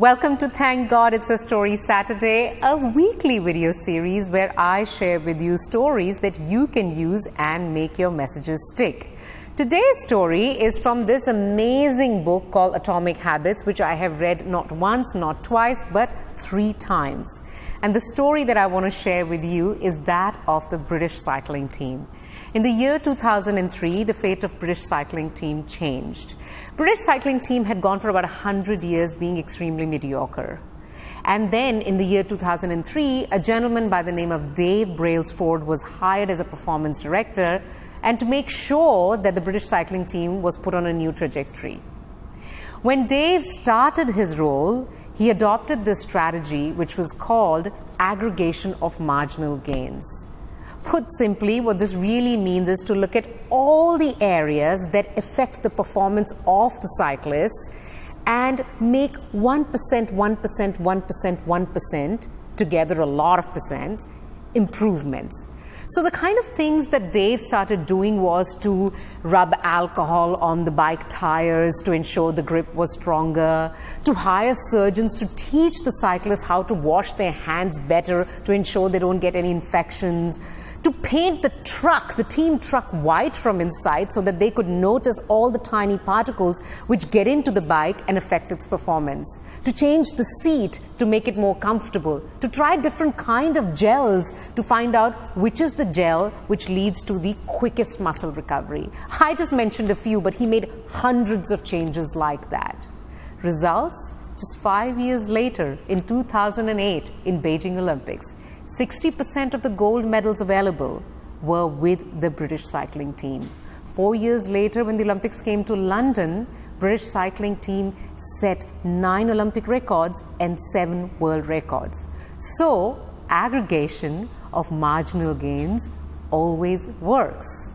Welcome to Thank God It's a Story Saturday, a weekly video series where I share with you stories that you can use and make your messages stick. Today's story is from this amazing book called Atomic Habits, which I have read not once, not twice, but 3 times. And the story that I want to share with you is that of the British cycling team. In the year 2003, the fate of British cycling team changed. British cycling team had gone for about 100 years being extremely mediocre. And then in the year 2003, a gentleman by the name of Dave Brailsford was hired as a performance director and to make sure that the British cycling team was put on a new trajectory. When Dave started his role, he adopted this strategy which was called aggregation of marginal gains. Put simply, what this really means is to look at all the areas that affect the performance of the cyclists and make 1%, 1%, 1%, 1%, together a lot of percents, improvements. So the kind of things that Dave started doing was to rub alcohol on the bike tires to ensure the grip was stronger, to hire surgeons to teach the cyclists how to wash their hands better to ensure they don't get any infections, to paint the truck, the team truck, white from inside so that they could notice all the tiny particles which get into the bike and affect its performance, to change the seat to make it more comfortable, to try different kind of gels to find out which is the gel which leads to the quickest muscle recovery. I just mentioned a few, but he made hundreds of changes like that. Results? Just 5 years later, in 2008, in Beijing Olympics, 60% of the gold medals available were with the British cycling team. 4 years later, when the Olympics came to London, British cycling team set 9 Olympic records and 7 world records. So, aggregation of marginal gains always works.